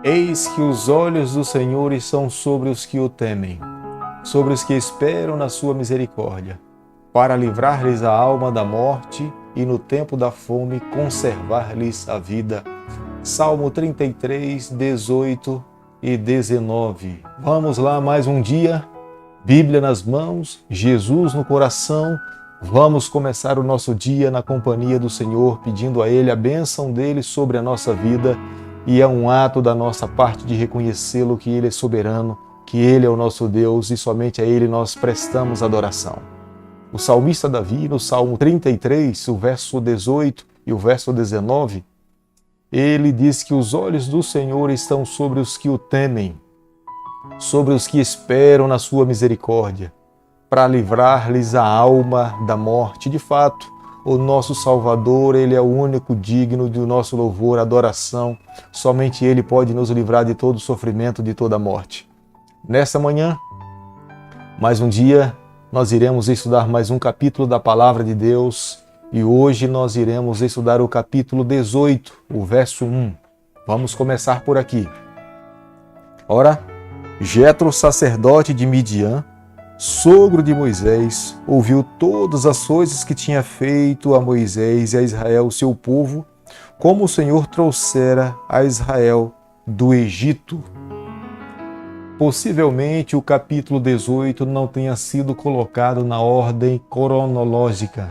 Eis que os olhos do Senhor estão sobre os que o temem, sobre os que esperam na sua misericórdia, para livrar-lhes a alma da morte e no tempo da fome conservar-lhes a vida. Salmo 33, 18 e 19. Vamos lá, mais um dia, Bíblia nas mãos, Jesus no coração. Vamos começar o nosso dia na companhia do Senhor, pedindo a Ele a bênção dEle sobre a nossa vida, e é um ato da nossa parte de reconhecê-lo, que Ele é soberano, que Ele é o nosso Deus e somente a Ele nós prestamos adoração. O salmista Davi, no Salmo 33, o verso 18 e o verso 19, ele diz que os olhos do Senhor estão sobre os que o temem, sobre os que esperam na sua misericórdia, para livrar-lhes a alma da morte. De fato, o nosso Salvador, Ele é o único digno do nosso louvor, adoração. Somente Ele pode nos livrar de todo sofrimento, de toda morte. Nesta manhã, mais um dia, nós iremos estudar mais um capítulo da Palavra de Deus e hoje nós iremos estudar o capítulo 18, o verso 1. Vamos começar por aqui. Ora, Jetro, sacerdote de Midian, sogro de Moisés, ouviu todas as coisas que tinha feito a Moisés e a Israel, seu povo, como o Senhor trouxera a Israel do Egito. Possivelmente o capítulo 18 não tenha sido colocado na ordem cronológica.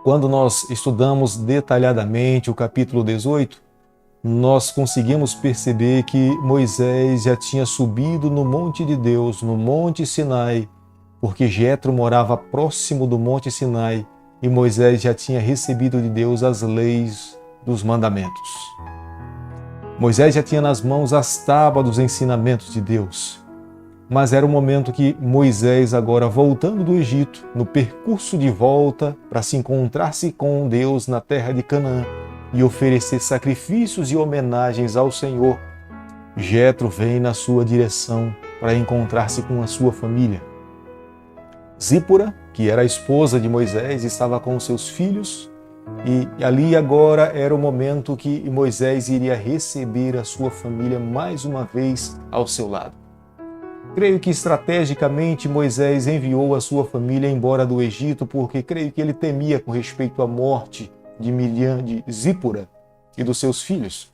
Quando nós estudamos detalhadamente o capítulo 18, nós conseguimos perceber que Moisés já tinha subido no monte de Deus, no Monte Sinai, porque Jetro morava próximo do Monte Sinai e Moisés já tinha recebido de Deus as leis dos mandamentos. Moisés já tinha nas mãos as tábuas dos ensinamentos de Deus, mas era o momento que Moisés, agora voltando do Egito, no percurso de volta para se encontrar-se com Deus na terra de Canaã, e oferecer sacrifícios e homenagens ao Senhor, Jetro vem na sua direção para encontrar-se com a sua família. Zípora, que era a esposa de Moisés, estava com os seus filhos e ali agora era o momento que Moisés iria receber a sua família mais uma vez ao seu lado. Creio que estrategicamente Moisés enviou a sua família embora do Egito porque creio que ele temia com respeito à morte de Midian, de Zípora e dos seus filhos.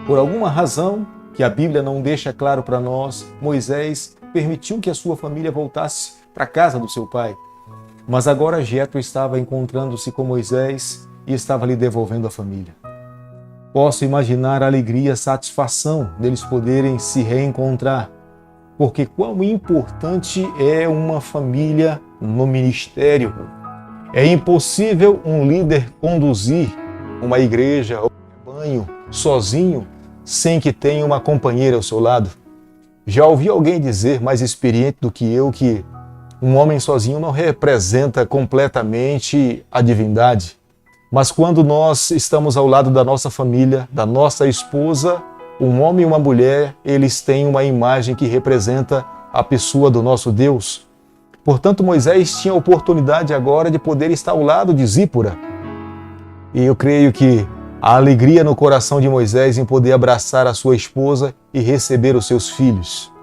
Por alguma razão que a Bíblia não deixa claro para nós, Moisés permitiu que a sua família voltasse para a casa do seu pai. Mas agora Jetro estava encontrando-se com Moisés e estava lhe devolvendo a família. Posso imaginar a alegria, a satisfação deles poderem se reencontrar, porque quão importante é uma família no ministério. É impossível um líder conduzir uma igreja ou um rebanho sozinho, sem que tenha uma companheira ao seu lado. Já ouvi alguém dizer, mais experiente do que eu, que um homem sozinho não representa completamente a divindade. Mas quando nós estamos ao lado da nossa família, da nossa esposa, um homem e uma mulher, eles têm uma imagem que representa a pessoa do nosso Deus. Portanto, Moisés tinha a oportunidade agora de poder estar ao lado de Zípora. E eu creio que a alegria no coração de Moisés em poder abraçar a sua esposa e receber os seus filhos.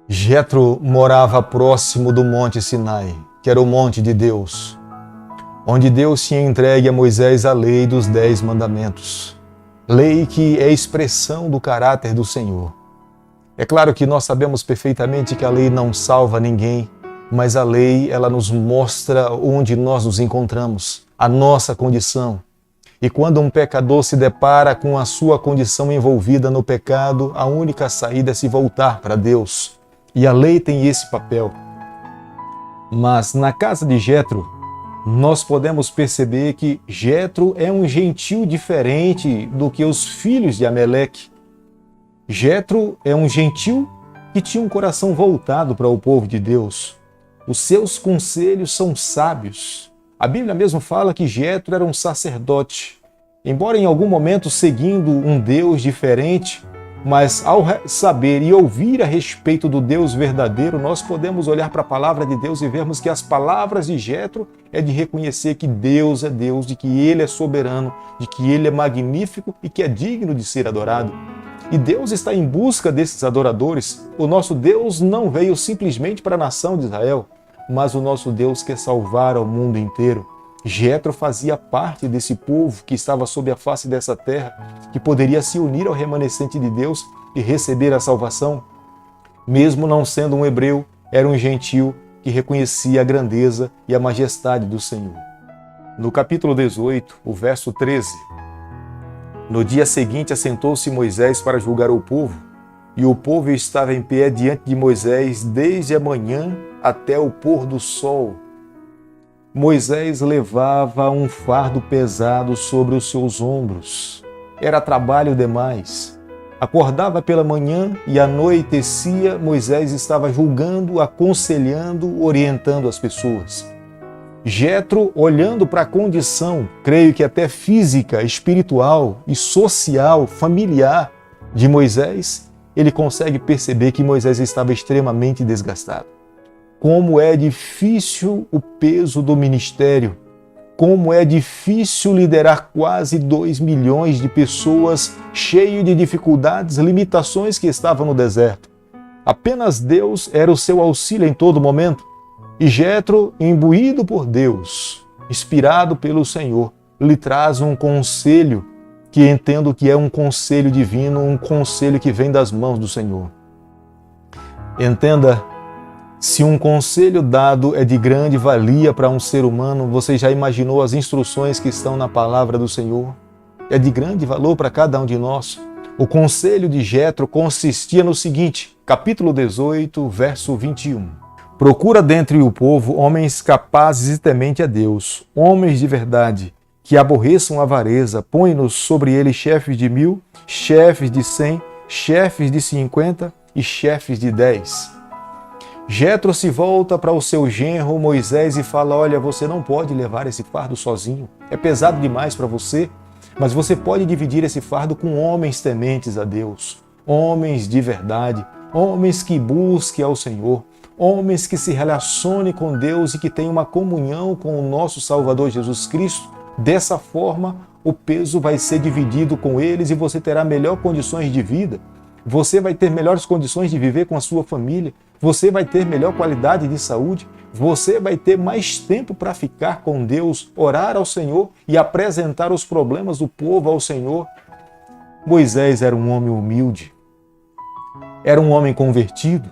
Jetro morava próximo do Monte Sinai, que era o monte de Deus, onde Deus tinha entregue a Moisés a lei dos 10 mandamentos. Lei que é expressão do caráter do Senhor. É claro que nós sabemos perfeitamente que a lei não salva ninguém, mas a lei ela nos mostra onde nós nos encontramos, a nossa condição. E quando um pecador se depara com a sua condição envolvida no pecado, a única saída é se voltar para Deus. E a lei tem esse papel. Mas na casa de Jetro, nós podemos perceber que Jetro é um gentil diferente do que os filhos de Ameleque. Jetro é um gentil que tinha um coração voltado para o povo de Deus. Os seus conselhos são sábios. A Bíblia mesmo fala que Jetro era um sacerdote. Embora em algum momento seguindo um Deus diferente, Mas ao saber e ouvir a respeito do Deus verdadeiro, nós podemos olhar para a palavra de Deus e vermos que as palavras de Jetro é de reconhecer que Deus é Deus, de que Ele é soberano, de que Ele é magnífico e que é digno de ser adorado. E Deus está em busca desses adoradores. O nosso Deus não veio simplesmente para a nação de Israel, mas o nosso Deus quer salvar ao mundo inteiro. Jetro fazia parte desse povo que estava sob a face dessa terra, que poderia se unir ao remanescente de Deus e receber a salvação. Mesmo não sendo um hebreu, era um gentil que reconhecia a grandeza e a majestade do Senhor. No capítulo 18, o verso 13, no dia seguinte assentou-se Moisés para julgar o povo, e o povo estava em pé diante de Moisés desde a manhã até o pôr do sol. Moisés levava um fardo pesado sobre os seus ombros. Era trabalho demais. Acordava pela manhã e anoitecia, Moisés estava julgando, aconselhando, orientando as pessoas. Jetro, olhando para a condição, creio que até física, espiritual e social, familiar de Moisés, ele consegue perceber que Moisés estava extremamente desgastado. Como é difícil o peso do ministério, como é difícil liderar quase 2 milhões de pessoas cheio de dificuldades, limitações que estavam no deserto. Apenas Deus era o seu auxílio em todo momento. E Jetro, imbuído por Deus, inspirado pelo Senhor, lhe traz um conselho que entendo que é um conselho divino, um conselho que vem das mãos do Senhor. Entenda, se um conselho dado é de grande valia para um ser humano, você já imaginou as instruções que estão na palavra do Senhor? É de grande valor para cada um de nós. O conselho de Jetro consistia no seguinte, capítulo 18, verso 21. Procura dentre o povo homens capazes e temente a Deus, homens de verdade, que aborreçam a avareza, põe-nos sobre eles chefes de 1000, chefes de 100, chefes de 50 e chefes de 10. Jetro se volta para o seu genro Moisés e fala, olha, você não pode levar esse fardo sozinho, é pesado demais para você, mas você pode dividir esse fardo com homens tementes a Deus, homens de verdade, homens que busquem ao Senhor, homens que se relacionem com Deus e que tenham uma comunhão com o nosso Salvador Jesus Cristo. Dessa forma, o peso vai ser dividido com eles e você terá melhores condições de vida. Você vai ter melhores condições de viver com a sua família. Você vai ter melhor qualidade de saúde. Você vai ter mais tempo para ficar com Deus, orar ao Senhor e apresentar os problemas do povo ao Senhor. Moisés era um homem humilde. Era um homem convertido.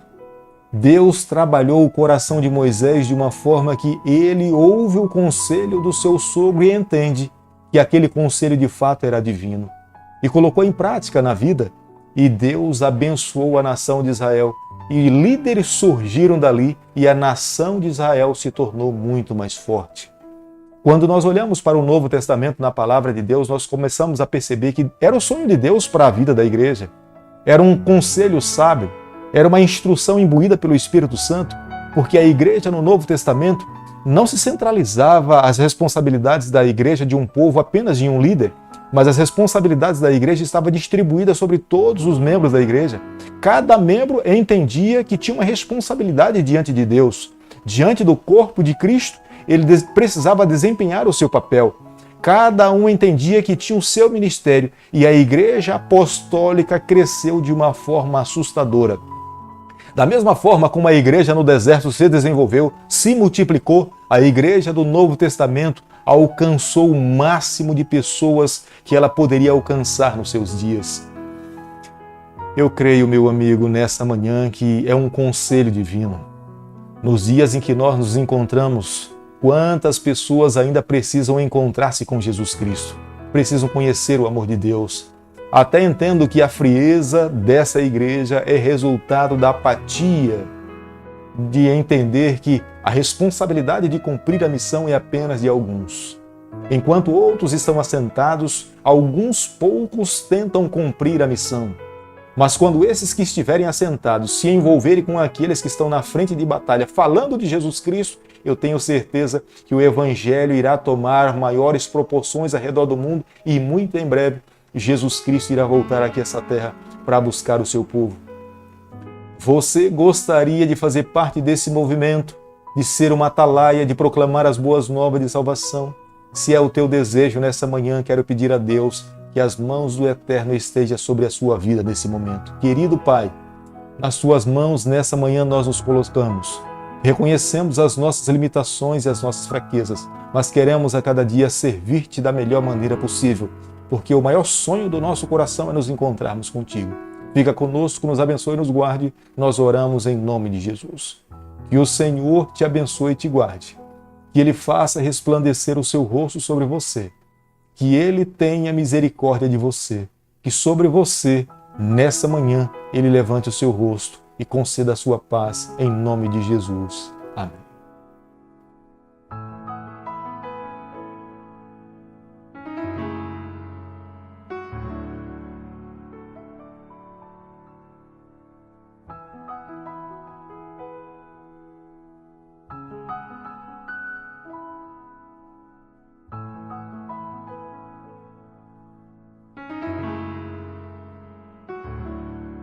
Deus trabalhou o coração de Moisés de uma forma que ele ouve o conselho do seu sogro e entende que aquele conselho de fato era divino. E colocou em prática na vida. E Deus abençoou a nação de Israel. E líderes surgiram dali e a nação de Israel se tornou muito mais forte. Quando nós olhamos para o Novo Testamento na palavra de Deus, nós começamos a perceber que era o sonho de Deus para a vida da igreja. Era um conselho sábio. Era uma instrução imbuída pelo Espírito Santo, porque a igreja no Novo Testamento não se centralizava as responsabilidades da igreja de um povo apenas em um líder, mas as responsabilidades da igreja estavam distribuídas sobre todos os membros da igreja. Cada membro entendia que tinha uma responsabilidade diante de Deus. Diante do corpo de Cristo, ele precisava desempenhar o seu papel. Cada um entendia que tinha o seu ministério e a igreja apostólica cresceu de uma forma assustadora. Da mesma forma como a igreja no deserto se desenvolveu, se multiplicou, a igreja do Novo Testamento alcançou o máximo de pessoas que ela poderia alcançar nos seus dias. Eu creio, meu amigo, nessa manhã que é um conselho divino. Nos dias em que nós nos encontramos, quantas pessoas ainda precisam encontrar-se com Jesus Cristo? Precisam conhecer o amor de Deus. Até entendo que a frieza dessa igreja é resultado da apatia, de entender que a responsabilidade de cumprir a missão é apenas de alguns. Enquanto outros estão assentados, alguns poucos tentam cumprir a missão. Mas quando esses que estiverem assentados se envolverem com aqueles que estão na frente de batalha falando de Jesus Cristo, eu tenho certeza que o Evangelho irá tomar maiores proporções ao redor do mundo e muito em breve Jesus Cristo irá voltar aqui a essa terra para buscar o seu povo. Você gostaria de fazer parte desse movimento, de ser uma atalaia, de proclamar as boas novas de salvação? Se é o teu desejo nessa manhã, quero pedir a Deus que as mãos do Eterno estejam sobre a sua vida nesse momento. Querido Pai, nas tuas mãos nessa manhã nós nos colocamos. Reconhecemos as nossas limitações e as nossas fraquezas, mas queremos a cada dia servir-te da melhor maneira possível, porque o maior sonho do nosso coração é nos encontrarmos contigo. Fica conosco, nos abençoe e nos guarde. Nós oramos em nome de Jesus. Que o Senhor te abençoe e te guarde. Que Ele faça resplandecer o seu rosto sobre você. Que Ele tenha misericórdia de você. Que sobre você, nessa manhã, Ele levante o seu rosto e conceda a sua paz em nome de Jesus. Amém.